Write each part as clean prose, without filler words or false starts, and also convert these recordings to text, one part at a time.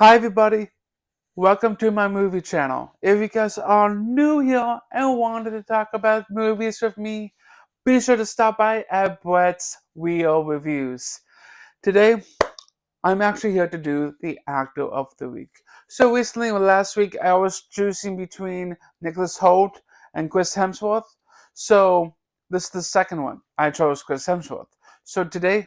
Hi everybody, welcome to my movie channel. If you guys are new here and wanted to talk about movies with me, be sure to stop by at Brett's Real Reviews. Today, I'm actually here to do the actor of the week. So recently, last week, I was choosing between Nicholas Hoult and Chris Hemsworth. So this is the second one. I chose Chris Hemsworth. So today,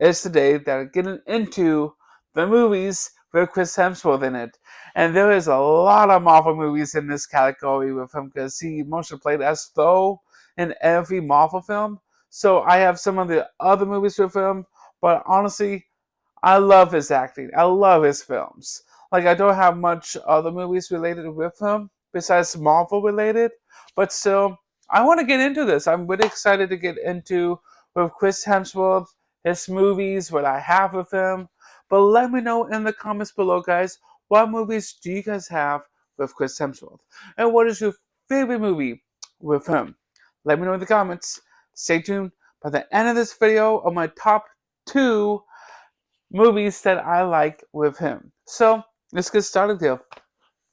is today that are getting into the movies with Chris Hemsworth in it. And there is a lot of Marvel movies in this category with him because he mostly played as Thor in every Marvel film. So I have some of the other movies with him, but honestly, I love his acting. I love his films. Like I don't have much other movies related with him besides Marvel related, but still, I want to get into this. I'm really excited to get into with Chris Hemsworth, his movies, what I have with him. But let me know in the comments below, guys, what movies do you guys have with Chris Hemsworth, and what is your favorite movie with him? Let me know in the comments. Stay tuned. By the end of this video, of my top two movies that I like with him. So let's get started here.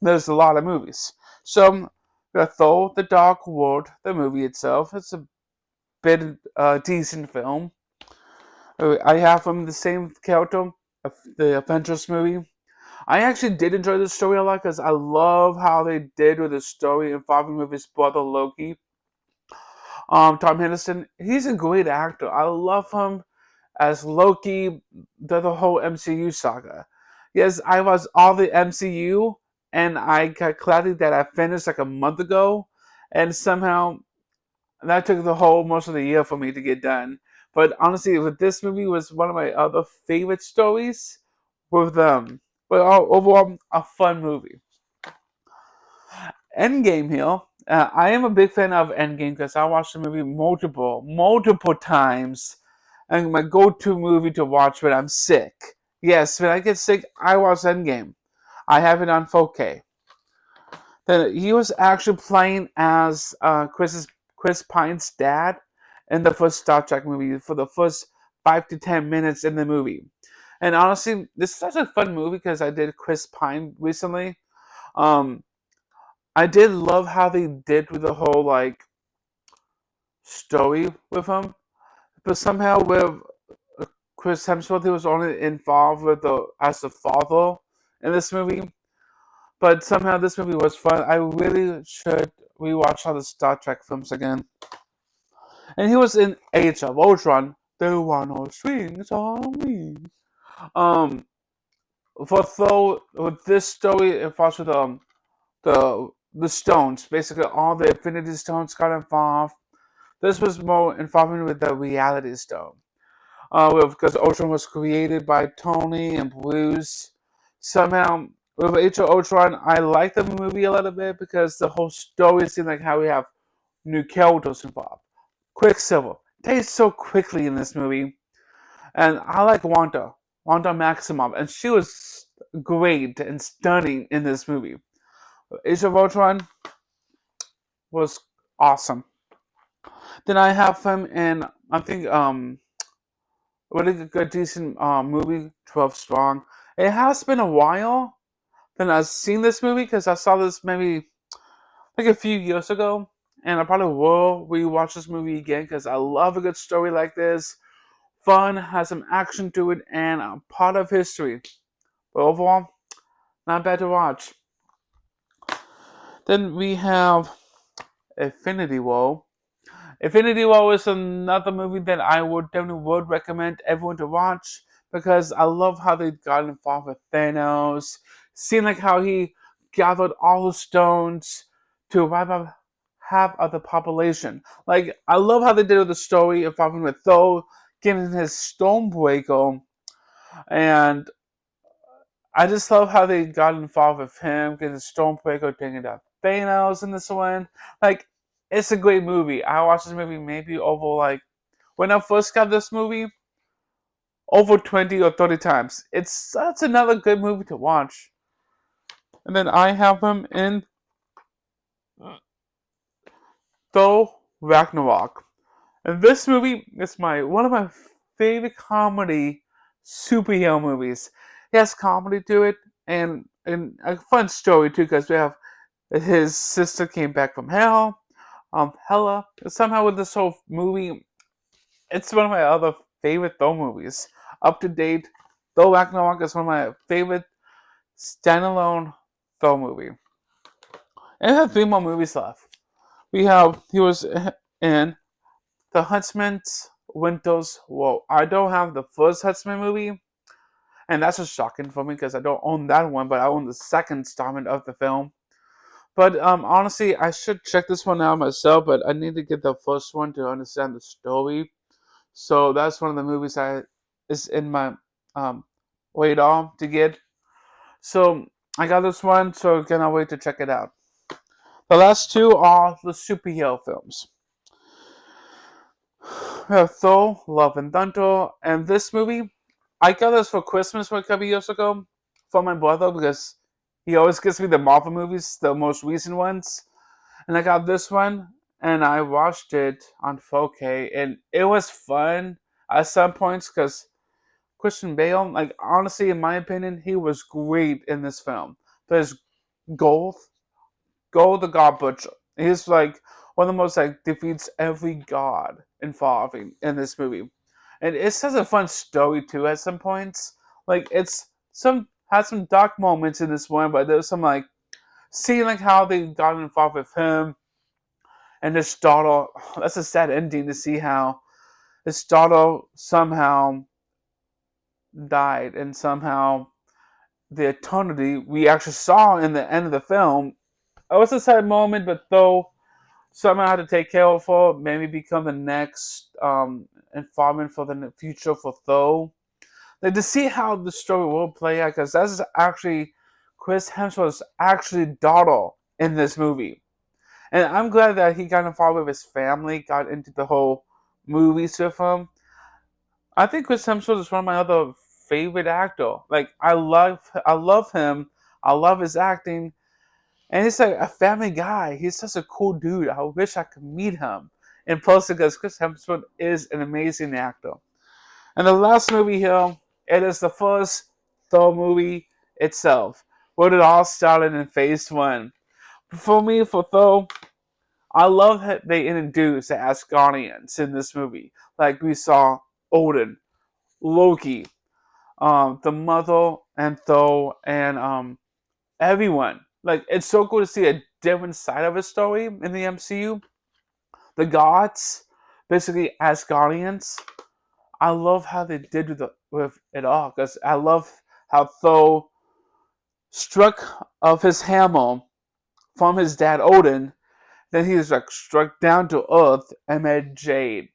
There's a lot of movies. So Thor: The Dark World, the movie itself, it's a bit decent film. I have from the same character, the Avengers movie. I actually did enjoy the story a lot because I love how they did with the story involving with his brother Loki. Tom Hiddleston, he's a great actor. I love him as Loki, the whole MCU saga. Yes, I was all the MCU, and I got clarity that I finished like a month ago, and somehow that took the whole most of the year for me to get done. But honestly, with this movie was one of my other favorite stories with them. But overall, a fun movie. Endgame here. I am a big fan of Endgame because I watched the movie multiple times, and my go-to movie to watch when I'm sick. Yes, when I get sick, I watch Endgame. I have it on 4K. Then he was actually playing as Chris Pine's dad in the first Star Trek movie for the first 5 to 10 minutes in the movie. And honestly, this is such a fun movie because I did Chris Pine recently. Um, I did love how they did with the whole like story with him, but somehow with Chris Hemsworth, he was only involved with the as the father in this movie. But somehow this movie was fun. I really should rewatch all the Star Trek films again. And he was in Age of Ultron. There were no strings on me. Um, for Thor, with this story, it follows with the stones. Basically, all the Infinity Stones got involved. This was more involving with the Reality Stone. Because Ultron was created by Tony and Bruce. Somehow, with Age of Ultron, I like the movie a little bit because the whole story seemed like how we have new characters involved. Quicksilver dies so quickly in this movie, and I like Wanda Maximoff, and she was great and stunning in this movie. Age of Ultron was awesome. Then I have him in, I think, really good, decent movie, 12 Strong. It has been a while since I've seen this movie because I saw this maybe like a few years ago, and I probably will rewatch this movie again because I love a good story like this. Fun, has some action to it, and a part of history. But overall, not bad to watch. Then we have Infinity War. Infinity War is another movie that I would definitely would recommend everyone to watch because I love how they got involved with Thanos. Seeing like how he gathered all the stones to wipe out half of the population. Like I love how they did with the story involving with Thor getting his Stormbreaker, and I just love how they got involved with him getting Stormbreaker, taking out Thanos in this one. Like it's a great movie. I watched this movie maybe over like when I first got this movie, over 20 or 30 times. It's such another good movie to watch. And then I have him in Thor Ragnarok. And this movie is my one of my favorite comedy superhero movies. It has comedy to it. and a fun story too, because we have his sister came back from hell. Hella somehow with this whole movie, it's one of my other favorite Thor movies. Up to date, Thor Ragnarok is one of my favorite standalone Thor movie. And it has three more movies left. He was in The Huntsman's Winter's War. I don't have the first Huntsman movie, and that's just shocking for me because I don't own that one, but I own the second installment of the film. But honestly, I should check this one out myself, but I need to get the first one to understand the story. So that's one of the movies I is in my um, radar to get. So I got this one, so cannot wait to check it out. The last two are the superhero films. We have Thor, Love and Thunder, and this movie, I got this for Christmas a couple years ago from my brother because he always gives me the Marvel movies, the most recent ones. And I got this one, and I watched it on 4K, and it was fun at some points because Christian Bale, like honestly, in my opinion, he was great in this film. There's Gold, Gold the God Butcher. He's like one of the most like defeats every god involving in this movie, and it's such a fun story too. At some points, like it's some had some dark moments in this one, but there's some like seeing like how they got involved with him and his daughter. That's a sad ending to see how his daughter somehow died, and somehow the eternity we actually saw in the end of the film. It was a sad moment, but though somehow had to take care of her, maybe become the next informant for the future for Thor. Like to see how the story will play out, because that's actually Chris Hemsworth's actually daughter in this movie. And I'm glad that he got involved with his family, got into the whole movies with him. I think Chris Hemsworth is one of my other favorite actor. Like I love him. I love his acting, and he's like a family guy. He's such a cool dude. I wish I could meet him in person because Chris Hemsworth is an amazing actor. And the last movie here, it is the first Thor movie itself, where it all started in Phase One. For me, for Thor, I love that they introduced the Asgardians in this movie. Like we saw Odin, Loki, the Mother, and Thor, and everyone. Like it's so cool to see a different side of a story in the MCU. The gods, basically Asgardians. I love how they did with it all because I love how Thor struck of his hammer from his dad Odin. Then he was like struck down to earth and met Jade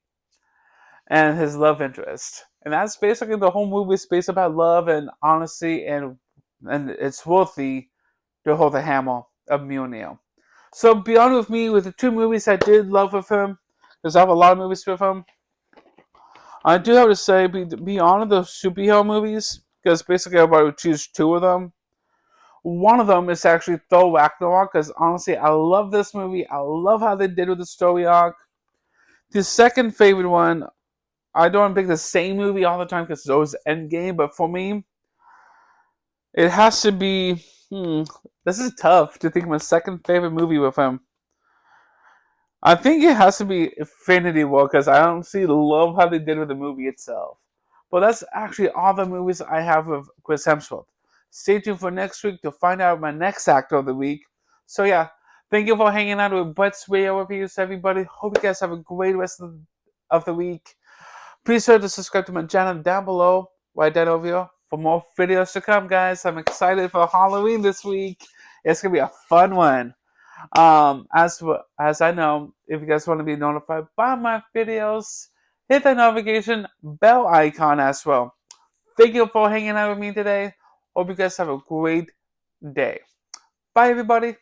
and his love interest. And that's basically the whole movie is based about love and honesty, and it's worthy to hold the hammer of Mjolnir. So be honest with me, with the two movies I did love with him, because I have a lot of movies with him, I do have to say, be honest, the superhero movies, because basically everybody would choose two of them. One of them is actually Thor Ragnarok, because honestly, I love this movie. I love how they did with the story arc. The second favorite one, I don't pick the same movie all the time because it's always Endgame, but for me, it has to be. This is tough to think of my second favorite movie with him. I think it has to be Infinity War because I don't see the love how they did with the movie itself. But that's actually all the movies I have with Chris Hemsworth. Stay tuned for next week to find out my next actor of the week. So yeah, thank you for hanging out with Brett's Radio Reviews, everybody. Hope you guys have a great rest of the week. Please sure to subscribe to my channel down below, right down over here, for more videos to come, guys. I'm excited for Halloween this week. It's gonna be a fun one. As I know, if you guys want to be notified by my videos, hit the notification bell icon as well. Thank you for hanging out with me today. Hope you guys have a great day. Bye, everybody.